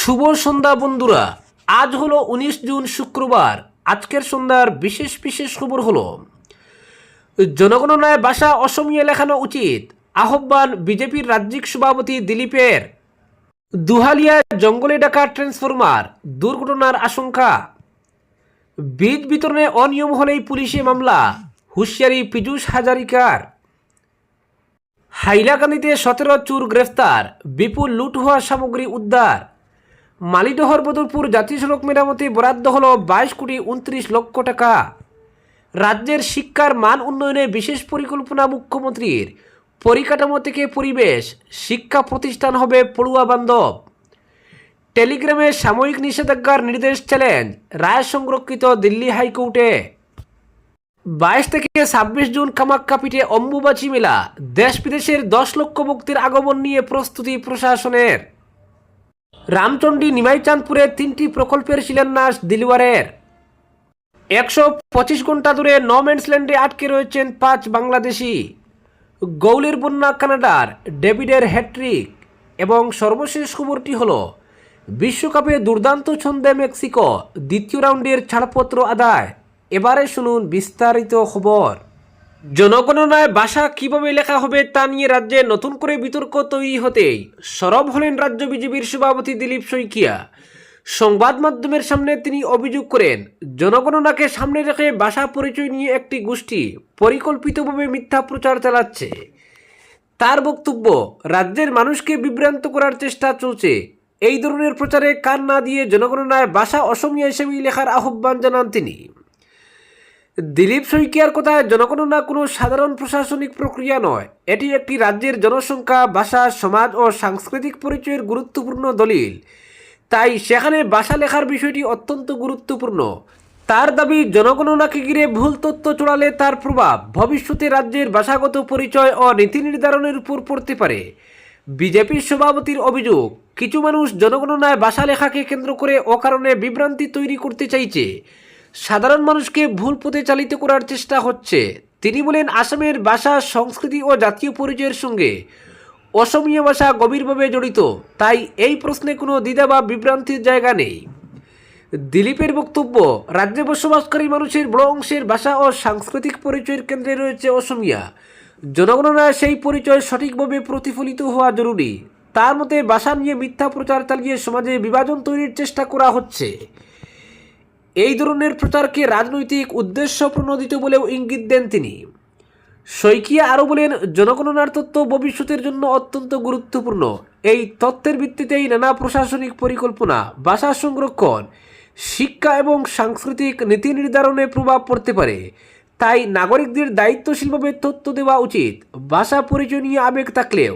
শুভ সন্ধ্যা বন্ধুরা। আজ হলো 19 জুন শুক্রবার। আজকের সন্ধ্যার বিশেষ বিশেষ খবর হলো জনগণনায় ভাষা অসমীয়া লেখানো উচিত, আহ্বান বিজেপির রাজ্যিক সভাপতি দিলীপের। দুহালিয়া জঙ্গলে ডাকা ট্রান্সফরমার, দুর্ঘটনার আশঙ্কা। বীজ বিতরণে অনিয়ম হলেই পুলিশে মামলা, হুঁশিয়ারি পীযূষ হাজারিকার। হাইলাকান্দিতে 17 চোর গ্রেফতার, বিপুল লুট হওয়া সামগ্রী উদ্ধার। মালিদহর বদরপুর জাতীয় সড়ক মেরামতে বরাদ্দ হল 22,29,00,000 টাকা। রাজ্যের শিক্ষার মান উন্নয়নে বিশেষ পরিকল্পনা মুখ্যমন্ত্রীর। পরিকাঠামো থেকে পরিবেশ, শিক্ষা প্রতিষ্ঠান হবে পড়ুয়া বান্ধব। টেলিগ্রামে সাময়িক নিষেধাজ্ঞার নির্দেশ চ্যালেঞ্জ, রায় সংরক্ষিত দিল্লি হাইকোর্টে। 22 থেকে 26 জুন কামাখ্যা পীঠে অম্বুবাচী মেলা, দেশ বিদেশের 10 লক্ষ ভক্তের আগমন নিয়ে প্রস্তুতি প্রশাসনের। রামচন্ডী নিমাইচাঁদপুরে 3টি প্রকল্পের শিলান্যাস দিলওয়ারের। 125 ঘন্টা ধরে নো ম্যানস ল্যান্ডে আটকে রয়েছেন 5 বাংলাদেশি। গৌলের বন্যা কানাডার, ডেভিডের হ্যাট্রিক। এবং সর্বশেষ খবরটি হল বিশ্বকাপে দুর্দান্ত ছন্দে মেক্সিকো, দ্বিতীয় রাউন্ডের ছাড়পত্র আদায়। এবারে শুনুন বিস্তারিত খবর। জনগণনায় ভাষা কিভাবে লেখা হবে তা নিয়ে রাজ্যে নতুন করে বিতর্ক তৈরি হতেই সরব হলেন রাজ্য বিজেপির সভাপতি দিলীপ শইকিয়া। সংবাদ মাধ্যমের সামনে তিনি অভিযোগ করেন, জনগণনাকে সামনে রেখে ভাষা পরিচয় নিয়ে একটি গোষ্ঠী পরিকল্পিতভাবে মিথ্যা প্রচার চালাচ্ছে। তার বক্তব্য, রাজ্যের মানুষকে বিভ্রান্ত করার চেষ্টা চলছে। এই ধরনের প্রচারে কান না দিয়ে জনগণনায় ভাষা অসমীয়া হিসেবেই লেখার আহ্বান জানান তিনি। দিলীপ শইকিয়ার কথায়, জনগণনা কোনো সাধারণ প্রশাসনিক প্রক্রিয়া নয়, এটি একটি রাজ্যের জনসংখ্যা, ভাষা, সমাজ ও সাংস্কৃতিক পরিচয়ের গুরুত্বপূর্ণ দলিল। তাই সেখানে ভাষা লেখার বিষয়টি অত্যন্ত গুরুত্বপূর্ণ। তার দাবি, জনগণনাকে ঘিরে ভুল তথ্য ছড়ালে তার প্রভাব ভবিষ্যতে রাজ্যের ভাষাগত পরিচয় ও নীতি নির্ধারণের উপর পড়তে পারে। বিজেপির সভাপতির অভিযোগ, কিছু মানুষ জনগণনায় ভাষা লেখাকে কেন্দ্র করে অকারণে বিভ্রান্তি তৈরি করতে চাইছে। সাধারণ মানুষকে ভুল পথে চালিত করার চেষ্টা হচ্ছে। তিনি বলেন, আসামের ভাষা, সংস্কৃতি ও জাতীয় পরিচয়ের সঙ্গে অসমীয়া ভাষা গভীরভাবে জড়িত, তাই এই প্রশ্নে কোনো দ্বিধা বা বিভ্রান্তির জায়গা নেই। দিলীপের বক্তব্য, রাজ্যে বসবাসকারী মানুষের বড় অংশের ভাষা ও সাংস্কৃতিক পরিচয়ের কেন্দ্রে রয়েছে অসমীয়া। জনগণনায় সেই পরিচয় সঠিকভাবে প্রতিফলিত হওয়া জরুরি। তার মতে, ভাষা নিয়ে মিথ্যা প্রচার চালিয়ে সমাজে বিভাজন তৈরির চেষ্টা করা হচ্ছে। এই ধরনের প্রচারকে রাজনৈতিক উদ্দেশ্য প্রণোদিত বলেও ইঙ্গিত দেন তিনি। শইকিয়া আরও বলেন, জনগণনার তথ্য ভবিষ্যতের জন্য অত্যন্ত গুরুত্বপূর্ণ। এই তথ্যের ভিত্তিতেই নানা প্রশাসনিক পরিকল্পনা, ভাষা সংরক্ষণ, শিক্ষা এবং সাংস্কৃতিক নীতি নির্ধারণে প্রভাব পড়তে পারে। তাই নাগরিকদের দায়িত্বশীলভাবে তথ্য দেওয়া উচিত। ভাষা পরিচয় নিয়ে আবেগ থাকলেও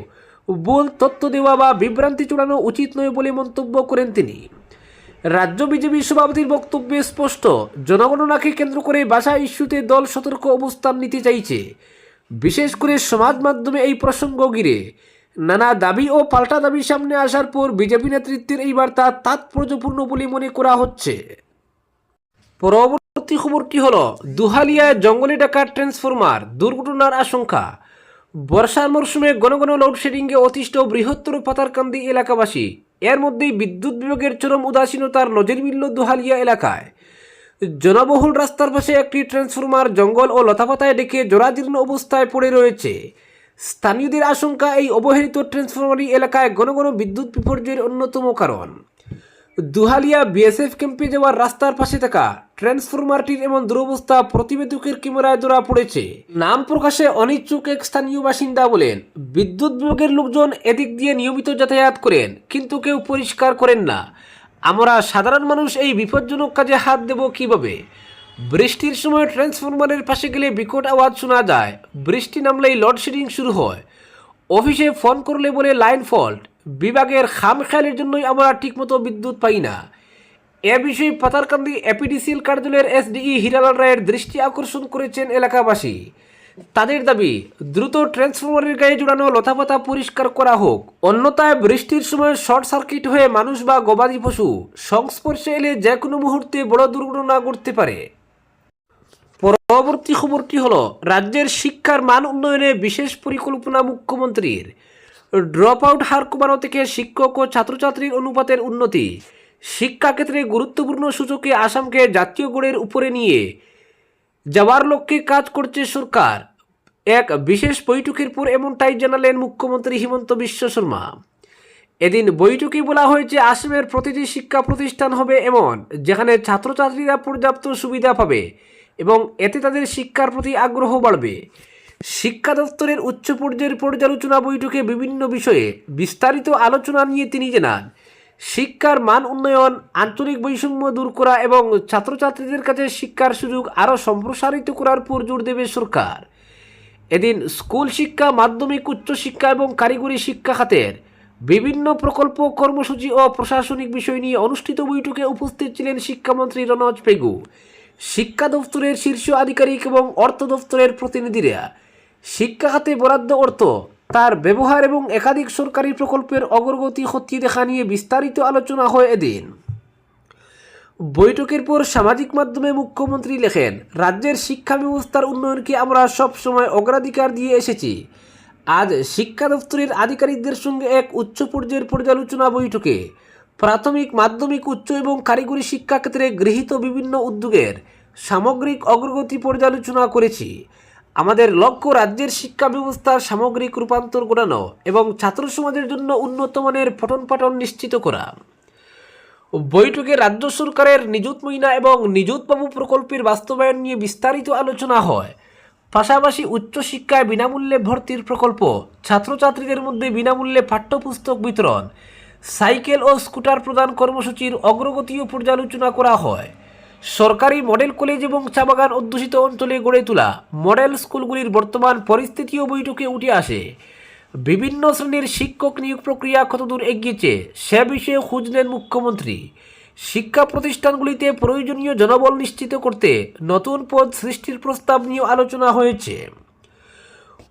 ভুল তথ্য দেওয়া বা বিভ্রান্তি ছড়ানো উচিত নয় বলে মন্তব্য করেন তিনি। রাজ্য বিজেপি সভাপতির বক্তব্যে স্পষ্ট, জনগণনাকে কেন্দ্র করে ভাষা ইস্যুতে দল সতর্ক অবস্থান নিতে চাইছে। বিশেষ করে সমাজ মাধ্যমে এই প্রসঙ্গ ঘিরে নানা দাবি ও পাল্টা দাবি সামনে আসার পর বিজেপি নেতৃত্বের এই বার্তা তাৎপর্যপূর্ণ বলে মনে করা হচ্ছে। পরবর্তী খবরটি হল, দুহালিয়ায় জঙ্গলে ডাকা ট্রান্সফরমার, দুর্ঘটনার আশঙ্কা। বর্ষার মরশুমে ঘন ঘন লোডশেডিংয়ে অতিষ্ঠ বৃহত্তর পাতারকান্দি এলাকাবাসী। এর মধ্যেই বিদ্যুৎ বিভাগের চরম উদাসীনতার নজির মিলল দুহালিয়া এলাকায়। জনবহুল রাস্তার পাশে একটি ট্রান্সফরমার জঙ্গল ও লতাপাতায় ডেকে জরাজীর্ণ অবস্থায় পড়ে রয়েছে। স্থানীয়দের আশঙ্কা, এই অবহেলিত ট্রান্সফরমারই এলাকায় ঘন ঘন বিদ্যুৎ বিপর্যয়ের অন্যতম কারণ। দুহালিয়া বিএসএফ ক্যাম্পে যাওয়ার রাস্তার পাশে থাকা ট্রান্সফরমারটির এমন দুরবস্থা প্রতিবেদকের ক্যামেরায় ধরা পড়েছে। নাম প্রকাশে অনিচ্ছুক এক স্থানীয় বাসিন্দা বলেন, বিদ্যুৎ বিভাগের লোকজন এদিক দিয়ে নিয়মিত যাতায়াত করেন, কিন্তু কেউ পরিষ্কার করেন না। আমরা সাধারণ মানুষ এই বিপজ্জনক কাজে হাত দেব কিভাবে? বৃষ্টির সময় ট্রান্সফরমারের পাশে গেলে বিকট আওয়াজ শোনা যায়। বৃষ্টি নামলেই লোডশেডিং শুরু হয়। অফিসে ফোন করলে বলে লাইন ফল্ট। বিভাগের খামখেয়ালির জন্যই আমরা ঠিকমতো বিদ্যুৎ পাই না। এ বিষয়ে পাতারকান্দি এপিডিসিএল কার্যালয়ের এসডিই হীরালাল রায়ের দৃষ্টি আকর্ষণ করেছেন এলাকাবাসী। তাদের দাবি, দ্রুত ট্রান্সফরমারের গায়ে জোড়ানো লতাপাতা পরিষ্কার করা হোক, অন্যথায় বৃষ্টির সময় শর্ট সার্কিট হয়ে মানুষ বা গবাদি পশু সংস্পর্শে এলে যে কোনো মুহূর্তে বড় দুর্ঘটনা ঘটতে পারে। পরবর্তী খবরটি হল, রাজ্যের শিক্ষার মান উন্নয়নে বিশেষ পরিকল্পনা মুখ্যমন্ত্রীর। ড্রপ আউট হার কমানো থেকে শিক্ষক ও ছাত্রছাত্রীর অনুপাতের উন্নতি, শিক্ষাক্ষেত্রে গুরুত্বপূর্ণ সূচকে আসামকে জাতীয় গড়ের উপরে নিয়ে যাওয়ার লক্ষ্যে কাজ করছে সরকার। এক বিশেষ বৈঠকের পর এমনটাই জানালেন মুখ্যমন্ত্রী হিমন্ত বিশ্ব শর্মা। এদিন বৈঠকে বলা হয়েছে আসামের প্রতিটি শিক্ষা প্রতিষ্ঠান হবে এমন যেখানে ছাত্রছাত্রীরা পর্যাপ্ত সুবিধা পাবে এবং এতে তাদের শিক্ষার প্রতি আগ্রহ বাড়বে। শিক্ষা দপ্তরের উচ্চ পর্যায়ের পর্যালোচনা বৈঠকে বিভিন্ন বিষয়ে বিস্তারিত আলোচনা নিয়ে তিনি জানান, শিক্ষার মান উন্নয়ন, আঞ্চলিক বৈষম্য দূর করা এবং ছাত্রছাত্রীদের কাছে শিক্ষার সুযোগ আরও সম্প্রসারিত করার উপর জোর দেবে সরকার। এদিন স্কুল শিক্ষা, মাধ্যমিক, উচ্চশিক্ষা এবং কারিগরি শিক্ষা খাতের বিভিন্ন প্রকল্প, কর্মসূচি ও প্রশাসনিক বিষয় নিয়ে অনুষ্ঠিত বৈঠকে উপস্থিত ছিলেন শিক্ষামন্ত্রী রনজ পেগু, শিক্ষা দপ্তরের শীর্ষ আধিকারিক এবং অর্থ দপ্তরের প্রতিনিধিরা। শিক্ষা খাতে বরাদ্দ অর্থ, তার ব্যবহার এবং একাধিক সরকারি প্রকল্পের অগ্রগতি খতিয়ে দেখা নিয়ে বিস্তারিত আলোচনা হয় এদিন। বৈঠকের পর সামাজিক মাধ্যমে মুখ্যমন্ত্রী লেখেন, রাজ্যের শিক্ষা ব্যবস্থার উন্নয়নকে আমরা সব সময় অগ্রাধিকার দিয়ে এসেছি। আজ শিক্ষা দপ্তরের আধিকারিকদের সঙ্গে এক উচ্চ পর্যায়ের পর্যালোচনা বৈঠকে প্রাথমিক, মাধ্যমিক, উচ্চ এবং কারিগরি শিক্ষা ক্ষেত্রে গৃহীত বিভিন্ন উদ্যোগের সামগ্রিক অগ্রগতি পর্যালোচনা করেছি। আমাদের লক্ষ্য রাজ্যের শিক্ষা ব্যবস্থার সামগ্রিক রূপান্তর ঘটানো এবং ছাত্র সমাজের জন্য উন্নত মানের পঠন পাঠন নিশ্চিত করা। বৈঠকে রাজ্য সরকারের নিযুত ময়না এবং নিযুত বাবু প্রকল্পের বাস্তবায়ন নিয়ে বিস্তারিত আলোচনা হয়। পাশাপাশি উচ্চশিক্ষায় বিনামূল্যে ভর্তির প্রকল্প, ছাত্রছাত্রীদের মধ্যে বিনামূল্যে পাঠ্যপুস্তক বিতরণ, সাইকেল ও স্কুটার প্রদান কর্মসূচির অগ্রগতিও পর্যালোচনা করা হয়। সরকারি মডেল কলেজ এবং চা বাগান অধ্যুষিত অঞ্চলে গড়ে তোলা মডেল স্কুলগুলির বর্তমান পরিস্থিতিও বৈঠকে উঠে আসে। বিভিন্ন শ্রেণীর শিক্ষক নিয়োগ প্রক্রিয়া কতদূর এগিয়েছে সে বিষয়ে খোঁজ নেন মুখ্যমন্ত্রী। শিক্ষা প্রতিষ্ঠানগুলিতে প্রয়োজনীয় জনবল নিশ্চিত করতে নতুন পদ সৃষ্টির প্রস্তাব নিয়ে আলোচনা হয়েছে।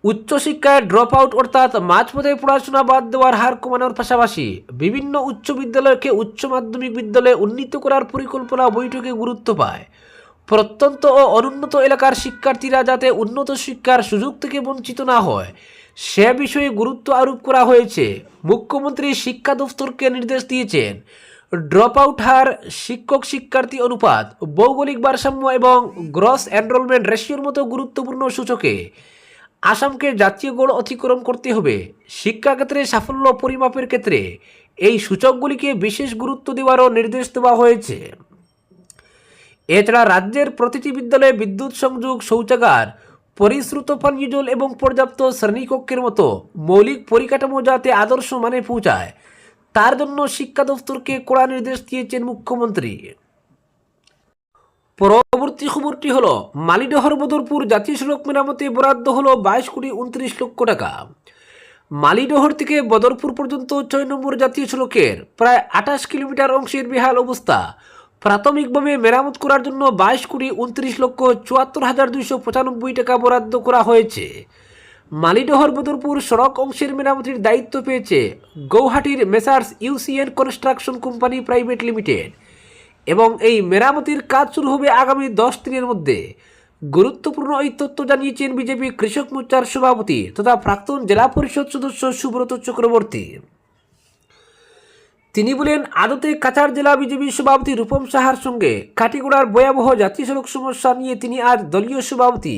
উচ্চশিক্ষায় ড্রপ আউট অর্থাৎ মাঝপথে পড়াশোনা বাদ দেওয়ার হার কমানোর পাশাপাশি বিভিন্ন উচ্চ বিদ্যালয়কে উচ্চ মাধ্যমিক বিদ্যালয়ে উন্নীত করার পরিকল্পনা বৈঠকে গুরুত্ব পায়। প্রত্যন্ত ও অনুন্নত এলাকার শিক্ষার্থীরা যাতে উন্নত শিক্ষার সুযোগ থেকে বঞ্চিত না হয় সে বিষয়ে গুরুত্ব আরোপ করা হয়েছে। মুখ্যমন্ত্রী শিক্ষা দফতরকে নির্দেশ দিয়েছেন, ড্রপ আউট হার, শিক্ষক শিক্ষার্থী অনুপাত, ভৌগোলিক ভারসাম্য এবং গ্রস এনরোলমেন্ট রেশিওর মতো গুরুত্বপূর্ণ সূচকে আসামকে জাতীয় গড় অতিক্রম করতে হবে। শিক্ষাক্ষেত্রে সাফল্য পরিমাপের ক্ষেত্রে এই সূচকগুলিকে বিশেষ গুরুত্ব দেওয়ারও নির্দেশ দেওয়া হয়েছে। এছাড়া রাজ্যের প্রতিটি বিদ্যালয়ে বিদ্যুৎ সংযোগ, শৌচাগার, পরিশ্রুত পানীয় জল এবং পর্যাপ্ত শ্রেণীকক্ষের মতো মৌলিক পরিকাঠামো যাতে আদর্শ মানে পৌঁছায় তার জন্য শিক্ষা দফতরকে কড়া নির্দেশ দিয়েছেন মুখ্যমন্ত্রী। পরবর্তী খবরটি হলো, মালিডহর বদরপুর জাতীয় সড়ক মেরামতে বরাদ্দ হলো 22,29,00,000 টাকা। মালিডহর থেকে বদরপুর পর্যন্ত 6 নম্বর জাতীয় সড়কের প্রায় 28 কিলোমিটার অংশের বেহাল অবস্থা প্রাথমিকভাবে মেরামত করার জন্য 22,29,74,295 টাকা বরাদ্দ করা হয়েছে। মালিডহর বদরপুর সড়ক অংশের মেরামতির দায়িত্ব পেয়েছে গৌহাটির messrs UCN construction company private limited এবং এই মেরামতির কাজ শুরু হবে আগামী 10 দিনের মধ্যে। গুরুত্বপূর্ণ এই তথ্য জানিয়েছেন বিজেপি কৃষক মোর্চার সভাপতি তথা প্রাক্তন জেলা পরিষদ সদস্য সুব্রত চক্রবর্তী। তিনি বলেন, আদতে কাছাড় জেলা বিজেপি সভাপতি রূপম সাহার সঙ্গে কাটিগড়ার ভয়াবহ জাতীয় সড়ক সমস্যা নিয়ে তিনি আজ দলীয় সভাপতি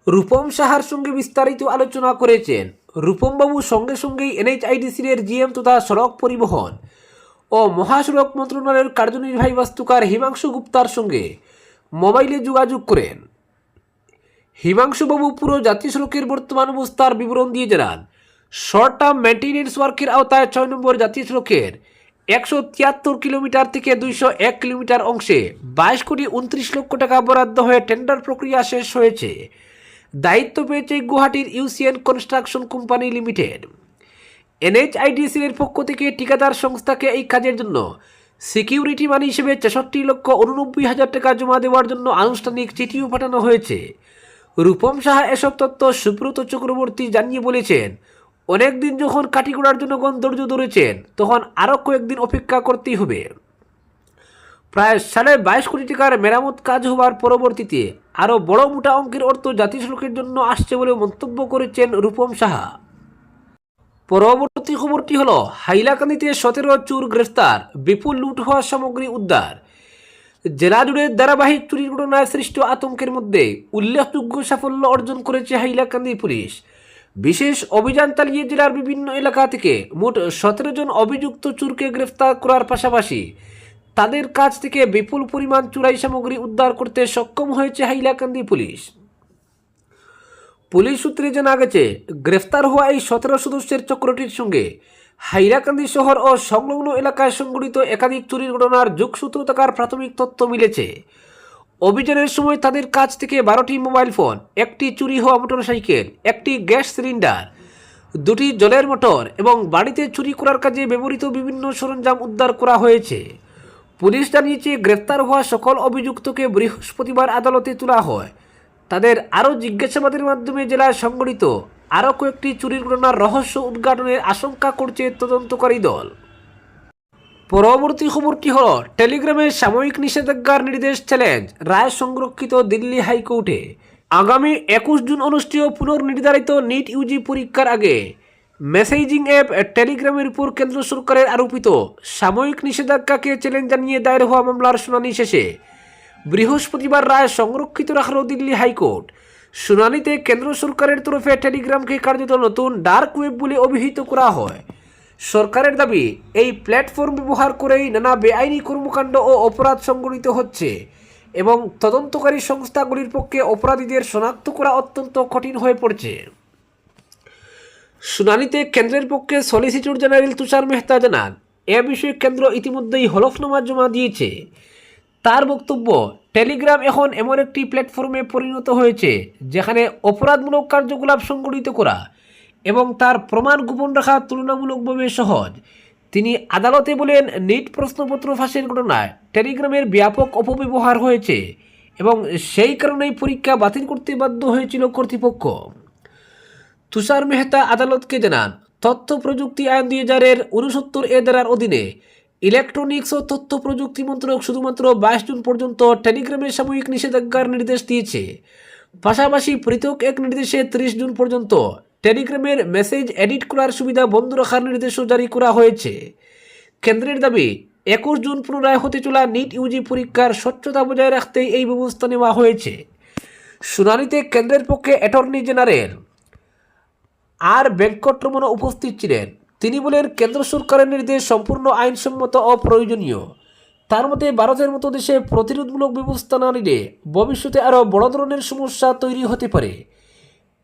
রূপম সাহার সঙ্গে বিস্তারিত আলোচনা করেছেন। রূপমবাবু সঙ্গে সঙ্গেই NHIDC-র GM তথা সড়ক পরিবহন ও মহাসড়ক মন্ত্রণালয়ের কার্যনির্বাহী বাস্তুকার হিমাংশু গুপ্তার সঙ্গে মোবাইলে যোগাযোগ করেন। হিমাংশুবাবু পুরো জাতীয় সড়কের বর্তমান অবস্থার বিবরণ দিয়ে জানান, শর্ট টার্ম মেইনটেনেন্স ওয়ার্কের আওতায় 6 নম্বর জাতীয় সড়কের 173 কিলোমিটার থেকে 201 কিলোমিটার অংশে 22,29,00,000 টাকা বরাদ্দ হয়ে টেন্ডার প্রক্রিয়া শেষ হয়েছে। দায়িত্ব পেয়েছে গুয়াহাটির ইউসিএন কনস্ট্রাকশন কোম্পানি লিমিটেড। NHIDC-র পক্ষ থেকে ঠিকাদার সংস্থাকে এই কাজের জন্য সিকিউরিটি মানি হিসেবে 66,89,000 টাকা জমা দেওয়ার জন্য আনুষ্ঠানিক চিঠিও পাঠানো হয়েছে। রূপম সাহা এসব তথ্য সুব্রত চক্রবর্তী জানিয়ে বলেছেন, অনেকদিন যখন কাটিগড়ার জনগণ ধৈর্য ধরেছেন তখন আরও কয়েকদিন অপেক্ষা করতেই হবে। প্রায় 22.5 কোটি টাকার মেরামত কাজ হওয়ার পরবর্তীতে আরও বড় মোটা অঙ্কের অর্থ জাতীয় সড়কের জন্য আসছে বলে মন্তব্য করেছেন রূপম সাহা। পরবর্তী খবরটি হলো হাইলাকান্দিতে 17 চোর গ্রেফতার, বিপুল লুট হওয়া সামগ্রী উদ্ধার। জেলা জুড়ে ধারাবাহিক চুরির ঘটনায় সৃষ্ট আতঙ্কের মধ্যে উল্লেখযোগ্য সাফল্য অর্জন করেছে হাইলাকান্দি পুলিশ। বিশেষ অভিযান চালিয়ে জেলার বিভিন্ন এলাকা থেকে মোট 17 জন অভিযুক্ত চোরকে গ্রেফতার করার পাশাপাশি তাদের কাছ থেকে বিপুল পরিমাণ চুরাই সামগ্রী উদ্ধার করতে সক্ষম হয়েছে হাইলাকান্দি পুলিশ। পুলিশ সূত্রে জানা গেছে, গ্রেফতার হওয়া এই 17 সদস্যের চক্রটির সঙ্গে হাইলাকান্দি শহর ও সংলগ্ন এলাকায় সংঘটিত একাধিক চুরির ঘটনার যোগসূত্র থাকার প্রাথমিক তথ্য মিলেছে। অভিযানের সময় তাদের কাছ থেকে 12টি মোবাইল ফোন, একটি চুরি হওয়া মোটরসাইকেল, একটি গ্যাস সিলিন্ডার, 2টি জলের মোটর এবং বাড়িতে চুরি করার কাজে ব্যবহৃত বিভিন্ন সরঞ্জাম উদ্ধার করা হয়েছে। পুলিশ জানিয়েছে, গ্রেফতার হওয়া সকল অভিযুক্তকে বৃহস্পতিবার আদালতে তোলা হয়। তাদের আরও জিজ্ঞাসাবাদের মাধ্যমে জেলায় সংঘটিত আরও কয়েকটি চুরির ঘটনার রহস্য উদ্ঘাটনের আশঙ্কা করছে তদন্তকারী দল। পরবর্তী খবরটি হল টেলিগ্রামে সাময়িক নিষেধাজ্ঞার নির্দেশ চ্যালেঞ্জ, রায় সংরক্ষিত দিল্লি হাইকোর্টে। আগামী 21 জুন অনুষ্ঠেয় পুনর্নির্ধারিত নিট ইউজি পরীক্ষার আগে মেসেজিং অ্যাপ টেলিগ্রামের উপর কেন্দ্র সরকারের আরোপিত সাময়িক নিষেধাজ্ঞাকে চ্যালেঞ্জ জানিয়ে দায়ের হওয়া মামলার শুনানি শেষে বৃহস্পতিবার রায় সংরক্ষিত রাখল দিল্লি হাইকোর্ট। শুনানিতে কেন্দ্র সরকারের তরফে টেলিগ্রামকে কার্যত নতুন ডার্ক ওয়েব বলে অভিহিত করা হয়। সরকারের দাবি, এই প্ল্যাটফর্ম ব্যবহার করেই নানা বেআইনি কর্মকাণ্ড ও অপরাধ সংঘটিত হচ্ছে এবং তদন্তকারী সংস্থাগুলির পক্ষে অপরাধীদের শনাক্ত করা অত্যন্ত কঠিন হয়ে পড়ছে। শুনানিতে কেন্দ্রের পক্ষে সলিসিটর জেনারেল তুষার মেহতা জানান, এ বিষয়ে কেন্দ্র ইতিমধ্যেই হলফনামা জমা দিয়েছে। তার বক্তব্য, টেলিগ্রাম এখন এমন একটি প্ল্যাটফর্মে পরিণত হয়েছে যেখানে অপরাধমূলক কার্যকলাপ সংঘটিত করা এবং তার প্রমাণ গোপন রাখা তুলনামূলকভাবে সহজ। তিনি আদালতে বলেন, নিট প্রশ্নপত্র ফাঁসের ঘটনায় টেলিগ্রামের ব্যাপক অপব্যবহার হয়েছে এবং সেই কারণেই পরীক্ষা বাতিল করতে বাধ্য হয়েছিল কর্তৃপক্ষ। তুষার মেহতা আদালতকে জানান, তথ্য প্রযুক্তি আইন 2000-এর 69 ধারার অধীনে ইলেকট্রনিক্স ও তথ্য প্রযুক্তি মন্ত্রক শুধুমাত্র 22 জুন পর্যন্ত টেলিগ্রামের সাময়িক নিষেধাজ্ঞার নির্দেশ দিয়েছে। পাশাপাশি পৃথক এক নির্দেশে 30 জুন পর্যন্ত টেলিগ্রামের মেসেজ এডিট করার সুবিধা বন্ধ রাখার নির্দেশও জারি করা হয়েছে। কেন্দ্রের দাবি, 21 জুন পুনরায় হতে চলা নিট ইউজি পরীক্ষার স্বচ্ছতা বজায় রাখতেই এই ব্যবস্থা নেওয়া হয়েছে। শুনানিতে কেন্দ্রের পক্ষে অ্যাটর্নি জেনারেল আর ভেঙ্কটরমণ উপস্থিত ছিলেন। তিনি বলেন, কেন্দ্র সরকারের নির্দেশ সম্পূর্ণ আইনসম্মত ও প্রয়োজনীয়। তার মতে, ভারতের মতো দেশে প্রতিরোধমূলক ব্যবস্থা না নিলে ভবিষ্যতে আরও বড় ধরনের সমস্যা তৈরি হতে পারে।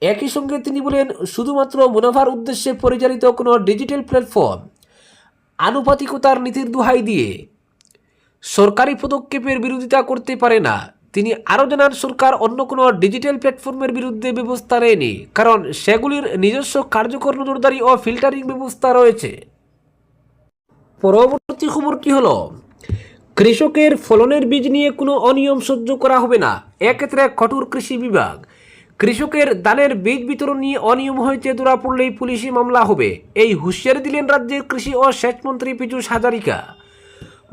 একই সঙ্গে তিনি বলেন, শুধুমাত্র মুনাফার উদ্দেশ্যে পরিচালিত কোনো ডিজিটাল প্ল্যাটফর্ম আনুপাতিকতার নীতির দোহাই দিয়ে সরকারি পদক্ষেপের বিরোধিতা করতে পারে না। তিনি আরও জানান, সরকার অন্য কোনো ডিজিটাল প্ল্যাটফর্মের বিরুদ্ধে ব্যবস্থা নেয়নি, কারণ সেগুলির নিজস্ব কার্যকর নজরদারি ও ফিল্টারিং ব্যবস্থা রয়েছে। পরবর্তী খবরটি হল, কৃষকের ফলনের বীজ নিয়ে কোনো অনিয়ম সহ্য করা হবে না, এক্ষেত্রে কঠোর কৃষি বিভাগ। কৃষকের ধানের বীজ বিতরণ নিয়ে অনিয়ম হয়েছে ধরা পড়লেই পুলিশি মামলা হবে, এই হুঁশিয়ারি দিলেন রাজ্যের কৃষি ও সেচ মন্ত্রী পীযূষ হাজারিকা।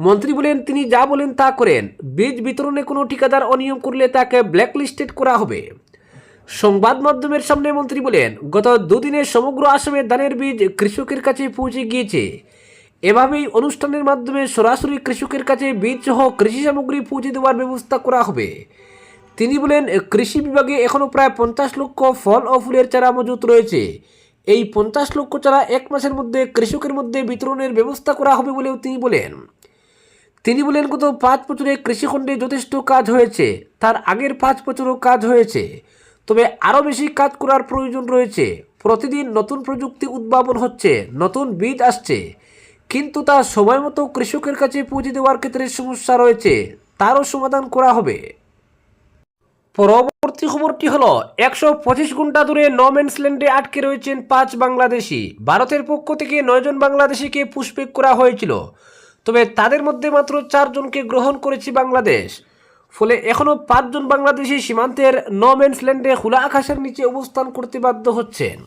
মন্ত্রী বলেন, তিনি যা বলেন তা করেন। বীজ বিতরণে কোনো ঠিকাদার অনিয়ম করলে তাকে ব্ল্যাকলিস্টেড করা হবে। সংবাদ মাধ্যমের সামনে মন্ত্রী বলেন, গত দুদিনে সমগ্র আসামে ধানের বীজ কৃষকের কাছে পৌঁছে গিয়েছে। এভাবেই অনুষ্ঠানের মাধ্যমে সরাসরি কৃষকের কাছে বীজ সহ কৃষি সামগ্রী পৌঁছে দেওয়ার ব্যবস্থা করা হবে। তিনি বলেন, কৃষি বিভাগে এখনও প্রায় 50 লক্ষ ফল ও ফুলের চারা মজুত রয়েছে। এই 50 লক্ষ চারা 1 মাসের মধ্যে কৃষকের মধ্যে বিতরণের ব্যবস্থা করা হবে বলেও তিনি বলেন, গত 5 বছরে কৃষিখণ্ডে যথেষ্ট কাজ হয়েছে, তার আগের 5 বছরও কাজ হয়েছে, তবে আরও বেশি কাজ করার প্রয়োজন রয়েছে। প্রতিদিন নতুন প্রযুক্তি উদ্ভাবন হচ্ছে, নতুন বীজ আসছে, কিন্তু তা সময় মতো কৃষকের কাছে পৌঁছে দেওয়ার ক্ষেত্রে সমস্যা রয়েছে, তারও সমাধান করা হবে। পরবর্তী খবরটি হল, 125 ঘন্টা ধরে নোম্যান্সল্যান্ডে আটকে রয়েছেন 5 বাংলাদেশি। ভারতের পক্ষ থেকে 9 জন বাংলাদেশিকে পুশব্যাক করা হয়েছিল, তবে তাদের মধ্যে মাত্র 4 জনকে গ্রহণ করেছে বাংলাদেশ। ফলে এখনও 5 জন বাংলাদেশি সীমান্তের নোম্যান্সল্যান্ডে খোলা আকাশের নিচে অবস্থান করতে বাধ্য হচ্ছেন।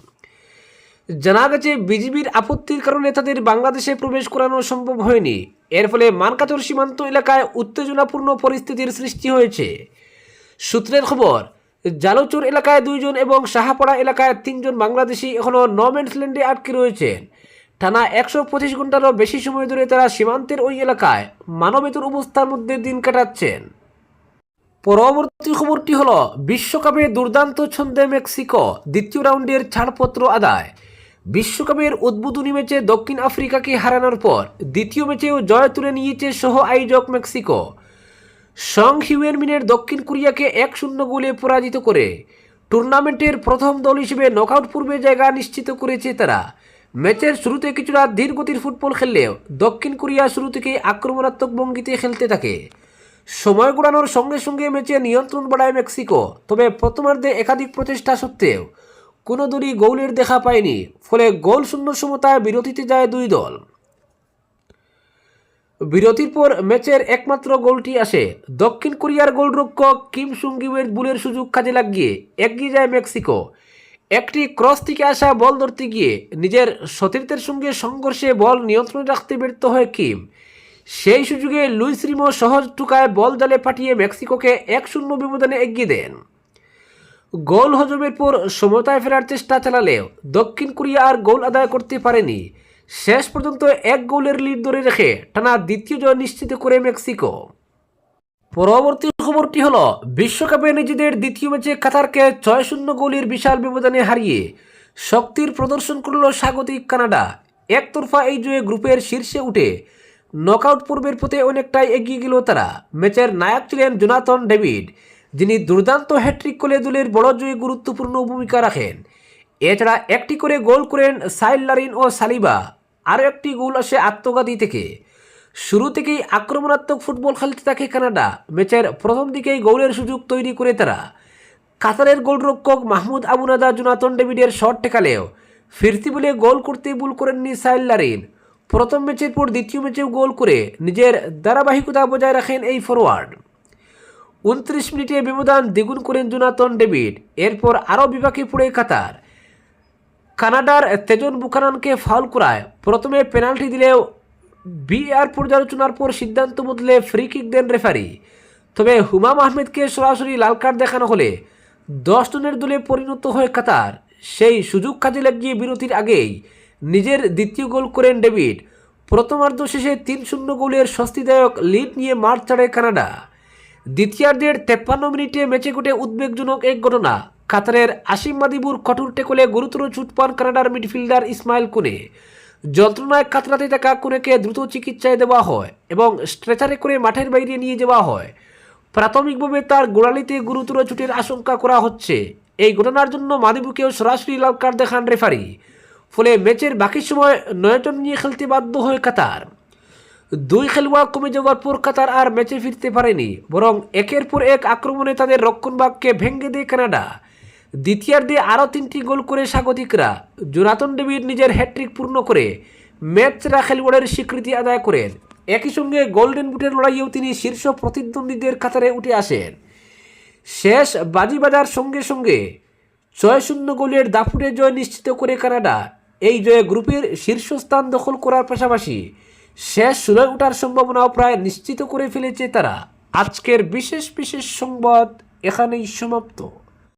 জানা গেছে, বিজিবির আপত্তির কারণে তাদের বাংলাদেশে প্রবেশ করানো সম্ভব হয়নি। এর ফলে মানকাচর সীমান্ত এলাকায় উত্তেজনাপূর্ণ পরিস্থিতির সৃষ্টি হয়েছে। সূত্রের খবর, জালুচর এলাকায় 2 জন এবং সাহাপাড়া এলাকায় 3 জন বাংলাদেশি এখনও নো-ম্যানস-ল্যান্ডে আটকে রয়েছেন। টানা 125 ঘন্টারও বেশি সময় ধরে তারা সীমান্তের ওই এলাকায় মানবেতর অবস্থার মধ্যে দিন কাটাচ্ছেন। পরবর্তী খবরটি হলো, বিশ্বকাপে দুর্দান্ত ছন্দে মেক্সিকো, দ্বিতীয় রাউন্ডের ছাড়পত্র আদায়। বিশ্বকাপের উদ্বোধনী ম্যাচে দক্ষিণ আফ্রিকাকে হারানোর পর দ্বিতীয় ম্যাচেও জয় তুলে নিয়েছে সহ আয়োজক মেক্সিকো। সং হিউয়েন মিনের দক্ষিণ কোরিয়াকে 1-0 গোলে পরাজিত করে টুর্নামেন্টের প্রথম দল হিসেবে নকআউট পর্বে জায়গা নিশ্চিত করেছে তারা। ম্যাচের শুরুতে কিছুটা ধীরগতির ফুটবল খেললেও দক্ষিণ কোরিয়া শুরু থেকেই আক্রমণাত্মক ভঙ্গিতে খেলতে থাকে। সময় গড়ানোর সঙ্গে সঙ্গে ম্যাচে নিয়ন্ত্রণ বাড়ায় মেক্সিকো, তবে প্রথমার্ধে একাধিক প্রচেষ্টা সত্ত্বেও কোনো দলই গোলের দেখা পায়নি, ফলে গোল শূন্য সমতায় বিরতিতে যায় দুই দল। বিরতির পর ম্যাচের একমাত্র গোলটি আসে দক্ষিণ কোরিয়ার গোলরক্ষক কিম সুং-গিউয়ের বুলের সুযোগ কাজে লাগিয়ে এগিয়ে যায় মেক্সিকো। একটি ক্রস থেকে আসা বল ধরতে গিয়ে নিজের সতীর্থের সঙ্গে সংঘর্ষে বল নিয়ন্ত্রণে রাখতে ব্যর্থ হয় কিম। সেই সুযোগে লুইস রিমো সহজ টুকায় বল জালে পাঠিয়ে মেক্সিকোকে 1-0 ব্যবধানে এগিয়ে দেন। গোল হজমের পর সমতায় ফেরার চেষ্টা চালালেও দক্ষিণ কোরিয়া আর গোল আদায় করতে পারেনি। শেষ পর্যন্ত 1 গোলের লিড ধরে রেখে টানা দ্বিতীয় জয় নিশ্চিত করে মেক্সিকো। পরবর্তী খবরটি হলো, বিশ্বকাপে নিজেদের দ্বিতীয় ম্যাচে কাতারকে 6-0 গোলের বিশাল ব্যবধানে হারিয়ে শক্তির প্রদর্শন করল স্বাগতিক কানাডা। একতরফা এই জয়ে গ্রুপের শীর্ষে উঠে নকআউট পর্বের পথে অনেকটাই এগিয়ে গেল তারা। ম্যাচের নায়ক ছিলেন জোনাথন ডেভিড, যিনি দুর্দান্ত হ্যাট্রিক করে দলের বড় জয়ে গুরুত্বপূর্ণ ভূমিকা রাখেন। এছাড়া একটি করে গোল করেন সাইল লারিন ও সালিবা, আরও একটি গোল আসে আত্মঘাতী থেকে। শুরু থেকেই আক্রমণাত্মক ফুটবল খেলতে থাকে কানাডা। ম্যাচের প্রথম দিকেই গোলের সুযোগ তৈরি করে তারা। কাতারের গোলরক্ষক মাহমুদ আবুনাদা জোনাথন ডেভিডের শট ঠেকালেও ফিরতি বলে গোল করতে ভুল করেননি সাইল লারিন। প্রথম ম্যাচের পর দ্বিতীয় ম্যাচেও গোল করে নিজের ধারাবাহিকতা বজায় রাখেন এই ফরোয়ার্ড। 29 মিনিটে ব্যবধান দ্বিগুণ করেন জোনাথন ডেভিড। এরপর আরও বিপাকে পড়ে কাতার। কানাডার তেজন বুকানানকে ফাউল করায় প্রথমে পেনাল্টি দিলেও ভিএআর পর্যালোচনার পর সিদ্ধান্ত বদলে ফ্রি কিক দেন রেফারি। তবে হুমাম আহমেদকে সরাসরি লাল কার্ড দেখানো হলে 10 জনের দলে পরিণত হয় কাতার। সেই সুযোগ কাজে লাগিয়ে বিরতির আগেই নিজের দ্বিতীয় গোল করেন ডেভিড। প্রথমার্ধ শেষে 3-0 গোলের স্বস্তিদায়ক লিড নিয়ে মাঠ ছাড়ে কানাডা। দ্বিতীয়ার্ধের 53 মিনিটে ম্যাচে ঘটে উদ্বেগজনক এক ঘটনা। কাতারের আসিম মাদিবুর কঠোর টেকলে গুরুতর চোট পান কানাডার মিডফিল্ডার ইসমাইল কুনে। যন্ত্রণায় কাতরাতে থাকা কুনেকে দ্রুত চিকিৎসায় দেওয়া হয় এবং স্ট্রেচারে করে মাঠের বাইরে নিয়ে যাওয়া হয়। প্রাথমিকভাবে তার গোড়ালিতে গুরুতর চোটের আশঙ্কা করা হচ্ছে। এই ঘটনার জন্য মাদিবুকেও সরাসরি লাল কার্ড দেখান রেফারি। ফলে ম্যাচের বাকি সময় 9 জন নিয়ে খেলতে বাধ্য হয় কাতার। 2 খেলোয়াড় কমে যাওয়ার পর কাতার আর ম্যাচে ফিরতে পারেনি, বরং একের পর এক আক্রমণে তাদের রক্ষণভাগকে ভেঙে দেয় কানাডা। দ্বিতীয়ার্ধে আরও 3টি গোল করে স্বাগতিকরা। জোনাথন ডেভিড নিজের হ্যাট্রিক পূর্ণ করে ম্যাচ সেরা খেলোয়াড়ের স্বীকৃতি আদায় করেন। একই সঙ্গে গোল্ডেন বুটের লড়াইয়েও তিনি শীর্ষ প্রতিদ্বন্দ্বীদের কাতারে উঠে আসেন। শেষ বাজি বাজার সঙ্গে সঙ্গে 6-0 গোলের দাপুটে জয় নিশ্চিত করে কানাডা। এই জয়ে গ্রুপের শীর্ষস্থান দখল করার পাশাপাশি শেষ 16 ওঠার সম্ভাবনাও প্রায় নিশ্চিত করে ফেলেছে তারা। আজকের বিশেষ সংবাদ এখানেই সমাপ্ত।